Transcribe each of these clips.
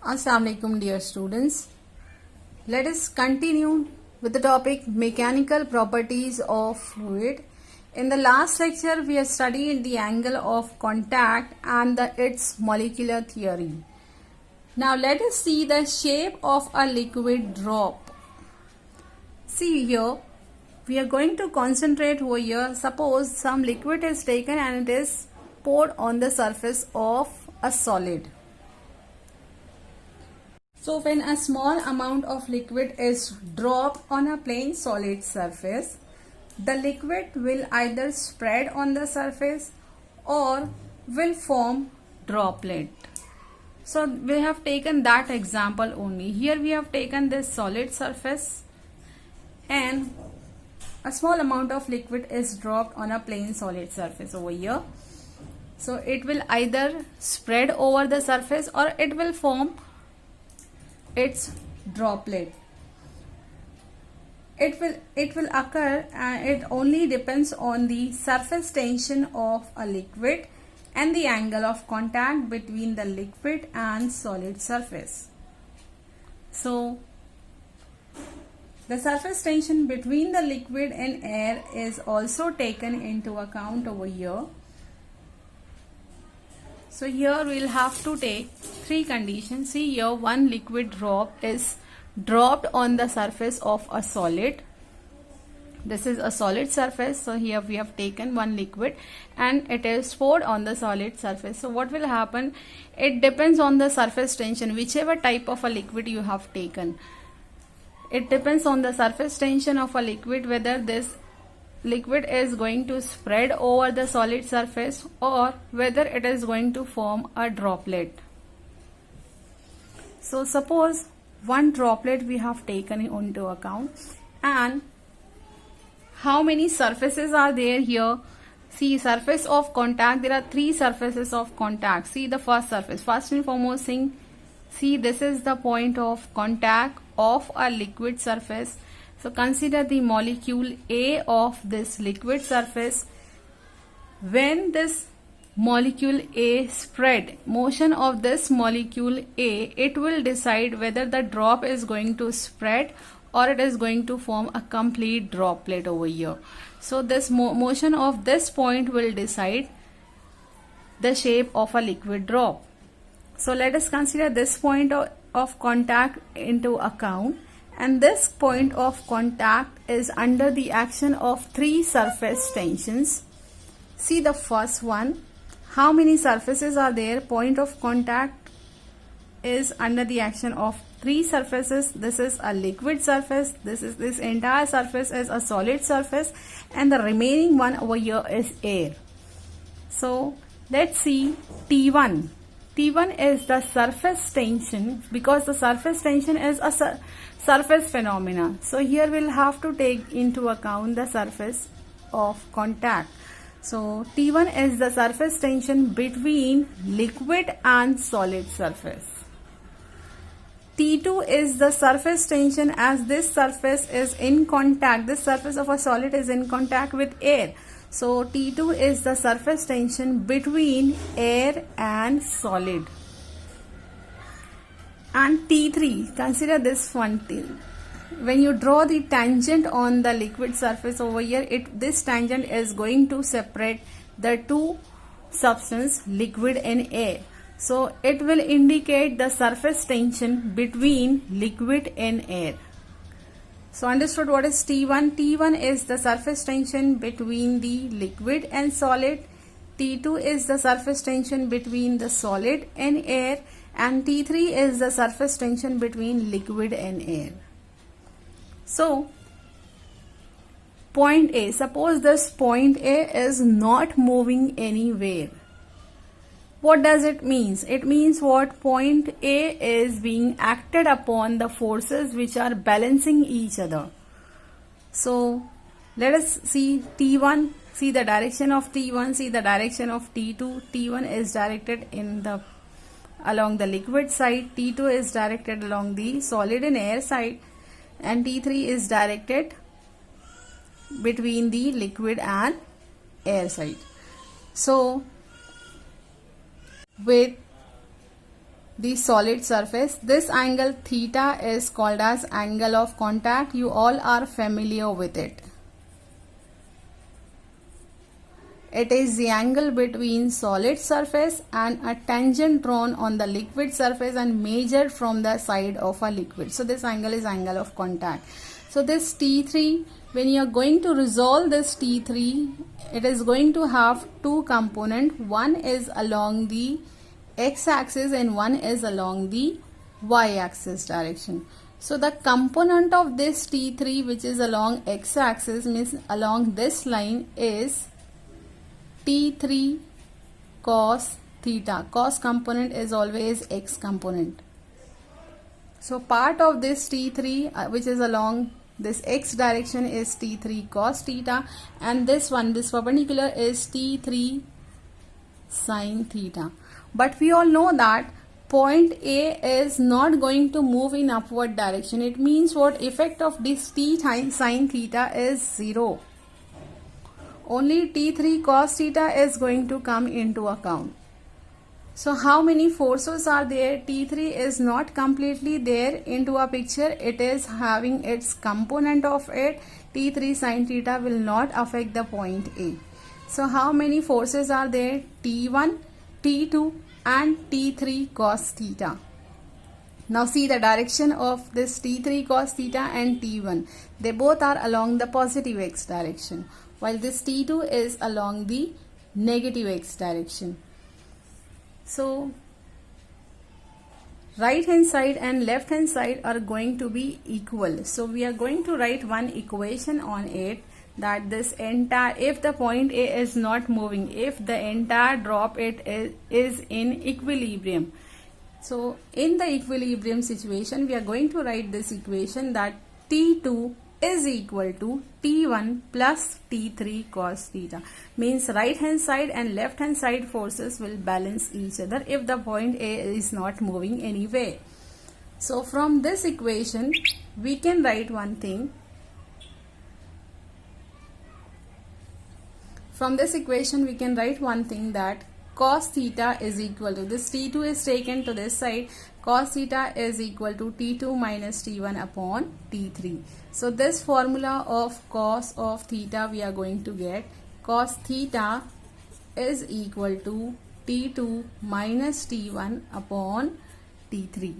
Assalamualaikum dear students. Let us continue with the topic mechanical properties of fluid. In the last lecture we have studied the angle of contact and its molecular theory. Now let us see the shape of a liquid drop. See here, we are going to concentrate over here. Suppose some liquid is taken and it is poured on the surface of a solid. So when a small amount of liquid is dropped on a plain solid surface, the liquid will either spread on the surface or will form droplet. So we have taken that example only. Here we have taken this solid surface and a small amount of liquid is dropped on a plain solid surface over here. So it will either spread over the surface or it will form its droplet. It will occur and it only depends on the surface tension of a liquid and the angle of contact between the liquid and solid surface. So the surface tension between the liquid and air is also taken into account over here. So here we will have to take three conditions. See here, one liquid drop is dropped on the surface of a solid. This is a solid surface. So here we have taken one liquid and it is poured on the solid surface. So what will happen? It depends on the surface tension, whichever type of a liquid you have taken. It depends on the surface tension of a liquid whether this liquid is going to spread over the solid surface or whether it is going to form a droplet. So suppose one droplet we have taken into account, and how many surfaces are there here? See, surface of contact, there are three surfaces of contact. See the first surface. First and foremost thing, see, this is the point of contact of a liquid surface. So consider the molecule A of this liquid surface. When this molecule A spread, motion of this molecule A, it will decide whether the drop is going to spread or it is going to form a complete droplet over here. So this motion of this point will decide the shape of a liquid drop. So let us consider this point of contact into account. And this point of contact is under the action of three surface tensions. See the first one. How many surfaces are there? Point of contact is under the action of three surfaces. This is a liquid surface. This entire surface is a solid surface, and the remaining one over here is air. So let's see T1. T1 is the surface tension, because the surface tension is a surface phenomena. So here we'll have to take into account the surface of contact. So T1 is the surface tension between liquid and solid surface. T2 is the surface tension as this surface is in contact. This surface of a solid is in contact with air. So T2 is the surface tension between air and solid. And T3, consider this one. When you draw the tangent on the liquid surface over here, this tangent is going to separate the two substances, liquid and air. So it will indicate the surface tension between liquid and air. So understood what is T1? T1 is the surface tension between the liquid and solid. T2 is the surface tension between the solid and air. And T3 is the surface tension between liquid and air. So point A, suppose this point A is not moving anywhere. What does it mean? It means what? Point A is being acted upon the forces which are balancing each other. So let us see T1, see the direction of T1, see the direction of T2. T1 is directed along the liquid side, T2 is directed along the solid and air side, and T3 is directed between the liquid and air side. So with the solid surface. This angle theta is called as angle of contact. You all are familiar with it. It is the angle between solid surface and a tangent drawn on the liquid surface and measured from the side of a liquid. So this angle is angle of contact. So this T3, when you are going to resolve this T3, it is going to have two components. One is along the x-axis and one is along the y-axis direction. So the component of this T3 which is along x-axis, means along this line, is T3 cos theta. Cos component is always x component. So part of this T3 which is along this x direction is T3 cos theta, and this one, this perpendicular, is T3 sin theta. But we all know that point A is not going to move in upward direction. It means what? Effect of this T sin theta is 0. Only T3 cos theta is going to come into account. So how many forces are there? T3 is not completely there into a picture. It is having its component of it. T3 sin theta will not affect the point A. So how many forces are there? T1, T2 and T3 cos theta. Now see the direction of this T3 cos theta and T1. They both are along the positive x direction, while this T2 is along the negative x direction. So right hand side and left hand side are going to be equal. So we are going to write one equation on it, that this entire, if the point A is not moving, if the entire drop it is in equilibrium. So in the equilibrium situation, we are going to write this equation that T2 is equal to T1 plus T3 cos theta. Means right hand side and left hand side forces will balance each other if the point A is not moving anywhere. So from this equation, we can write one thing. From this equation, we can write one thing, that cos theta is equal to, this T2 is taken to this side, cos theta is equal to T2 minus T1 upon T3. So this formula of cos of theta we are going to get, cos theta is equal to T2 minus T1 upon T3.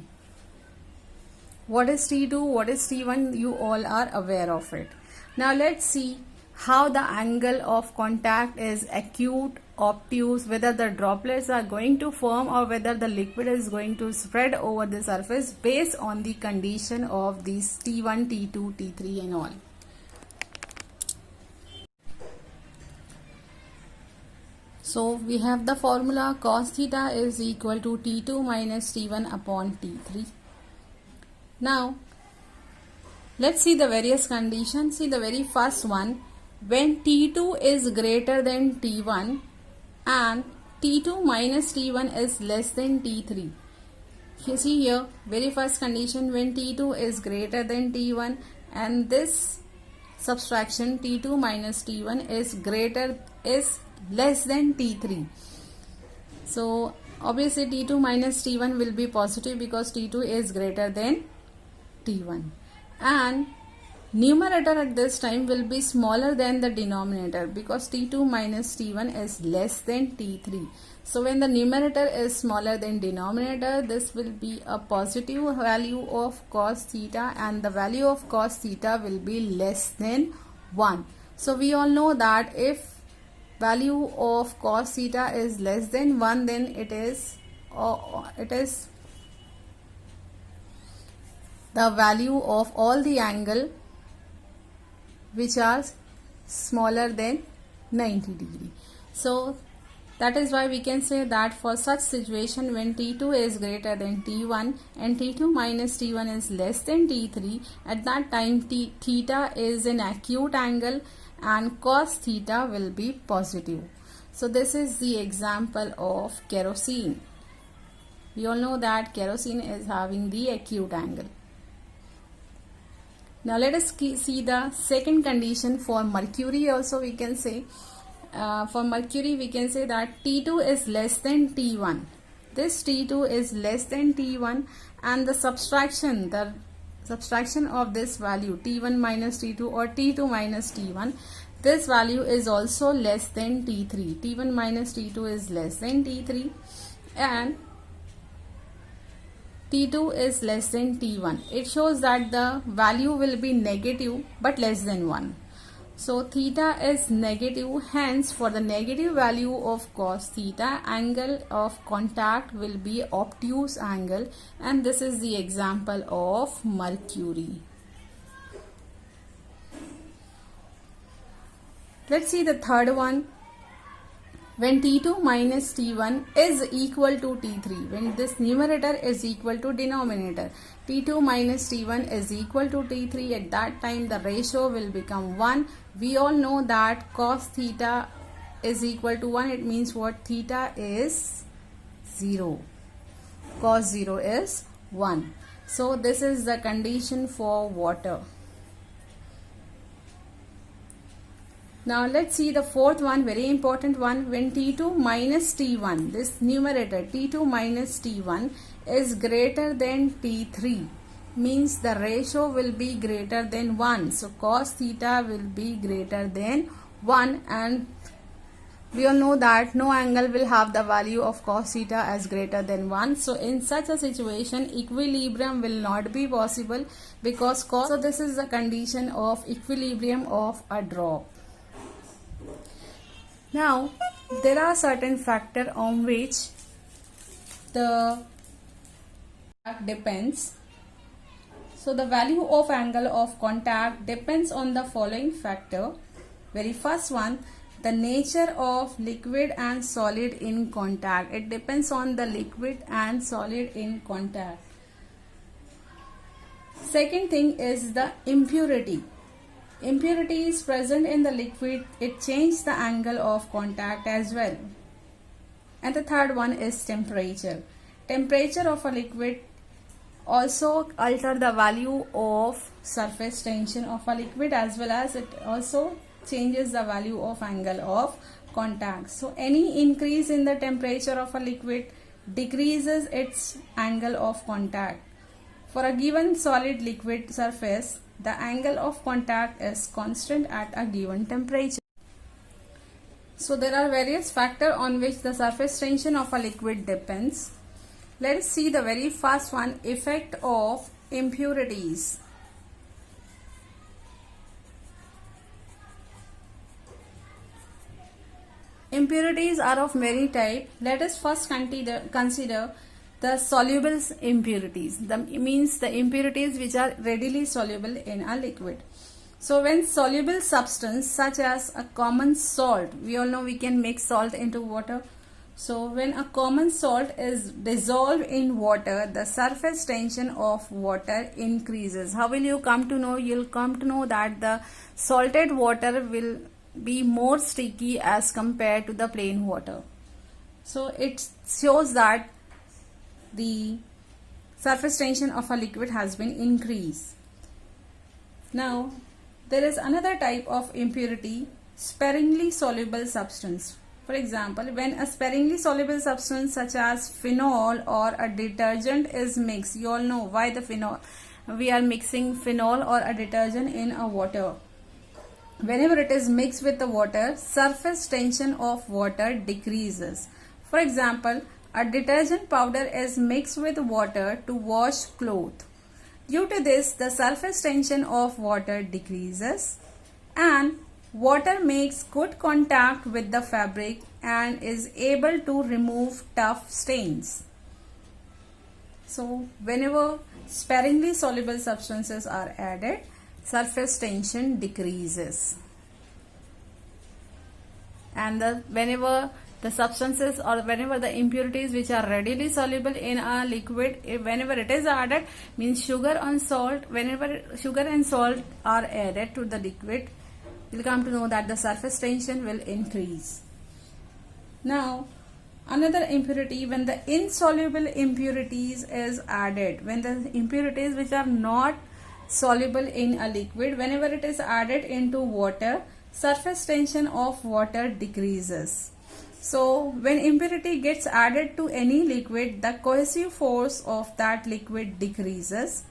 What is T2? What is T1? You all are aware of it. Now let's see how the angle of contact is acute, obtuse, whether the droplets are going to form or whether the liquid is going to spread over the surface based on the condition of these T1, T2, T3 and all. So we have the formula cos theta is equal to T2 minus T1 upon T3. Now let's see the various conditions. See the very first one, when T2 is greater than T1 and T2 minus T1 is less than T3. You see here, very first condition, when T2 is greater than T1 and this subtraction T2 minus T1 is less than T3. So obviously T2 minus T1 will be positive because T2 is greater than T1, and numerator at this time will be smaller than the denominator because T2 minus T1 is less than T3. So when the numerator is smaller than denominator, this will be a positive value of cos theta and the value of cos theta will be less than 1. So we all know that if value of cos theta is less than 1, then it is the value of all the angle which are smaller than 90 degree. So that is why we can say that for such situation, when T2 is greater than T1 and T2 minus T1 is less than T3, at that time theta is an acute angle and cos theta will be positive. So this is the example of kerosene. We all know that kerosene is having the acute angle. Now let us see the second condition for mercury. Also we can say for mercury we can say that T2 is less than T1 this T2 is less than T1, and the subtraction of this value T1 minus T2 or T2 minus T1, this value is also less than T3. T1 minus T2 is less than T3 and T2 is less than T1. It shows that the value will be negative but less than 1. So theta is negative, hence for the negative value of cos theta, angle of contact will be obtuse angle, and this is the example of mercury. Let's see the third one. When T2 minus T1 is equal to T3, when this numerator is equal to denominator, T2 minus T1 is equal to T3, at that time the ratio will become 1. We all know that cos theta is equal to 1. It means what? Theta is 0. Cos 0 is 1. So this is the condition for water. Now let's see the fourth one, very important one. When T2 minus T1, this numerator T2 minus T1 is greater than T3, means the ratio will be greater than 1. So cos theta will be greater than 1, and we all know that no angle will have the value of cos theta as greater than 1. So in such a situation, equilibrium will not be possible because cos. So this is the condition of equilibrium of a drop. Now, there are certain factors on which the depends. So, the value of angle of contact depends on the following factor. Very first one, the nature of liquid and solid in contact. It depends on the liquid and solid in contact. Second thing is the impurity. Impurity is present in the liquid, it changes the angle of contact as well. And the third one is temperature. Temperature of a liquid also alter the value of surface tension of a liquid, as well as it also changes the value of angle of contact. So any increase in the temperature of a liquid decreases its angle of contact. For a given solid liquid surface, the angle of contact is constant at a given temperature. So there are various factors on which the surface tension of a liquid depends. Let us see the very first one, effect of impurities. Impurities are of many types. Let us first consider the soluble impurities. Means the impurities which are readily soluble in a liquid. So when soluble substance such as a common salt, we all know we can mix salt into water. So when a common salt is dissolved in water, the surface tension of water increases. How will you come to know? You'll come to know that the salted water will be more sticky as compared to the plain water. So it shows that the surface tension of a liquid has been increased. Now, there is another type of impurity, sparingly soluble substance. For example, when a sparingly soluble substance such as phenol or a detergent is mixed, you all know why the phenol. We are mixing phenol or a detergent in a water. Whenever it is mixed with the water, surface tension of water decreases. For example, a detergent powder is mixed with water to wash clothes. Due to this, the surface tension of water decreases and water makes good contact with the fabric and is able to remove tough stains. So, whenever sparingly soluble substances are added, surface tension decreases. And whenever the substances or whenever the impurities which are readily soluble in a liquid, whenever it is added, means sugar and salt, whenever sugar and salt are added to the liquid, you'll come to know that the surface tension will increase. Now, another impurity, when the insoluble impurities is added, when the impurities which are not soluble in a liquid, whenever it is added into water, surface tension of water decreases. So when impurity gets added to any liquid, the cohesive force of that liquid decreases,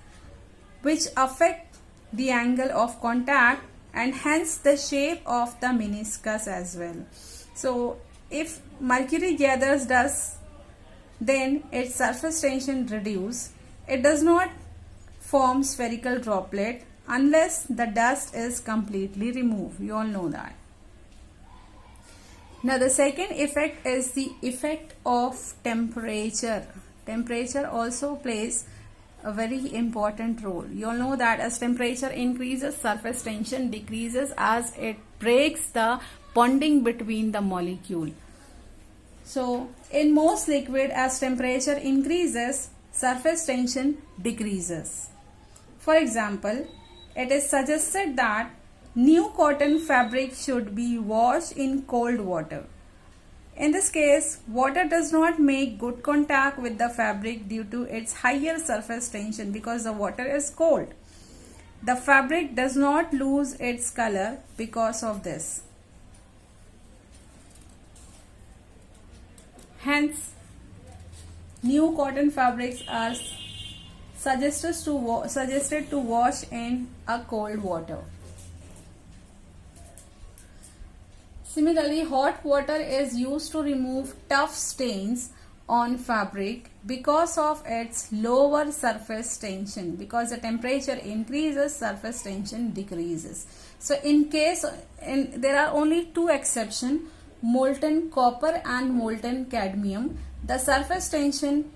which affect the angle of contact and hence the shape of the meniscus as well. So if mercury gathers dust, then its surface tension reduces. It does not form spherical droplet unless the dust is completely removed. You all know that. Now the second effect is the effect of temperature. Temperature also plays a very important role. You all know that as temperature increases, surface tension decreases as it breaks the bonding between the molecule. So in most liquid, as temperature increases, surface tension decreases. For example, it is suggested that new cotton fabric should be washed in cold water. In this case, water does not make good contact with the fabric due to its higher surface tension because the water is cold. The fabric does not lose its color because of this. Hence, new cotton fabrics are suggested to wash in a cold water. Similarly, hot water is used to remove tough stains on fabric because of its lower surface tension. Because the temperature increases, surface tension decreases. So there are only two exceptions, molten copper and molten cadmium. The surface tension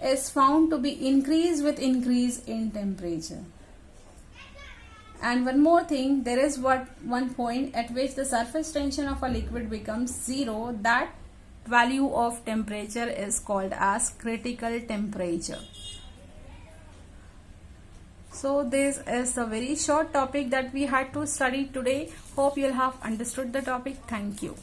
is found to be increased with increase in temperature. And one more thing, there is one point at which the surface tension of a liquid becomes zero. That value of temperature is called as critical temperature. So this is a very short topic that we had to study today. Hope you'll have understood the topic. Thank you.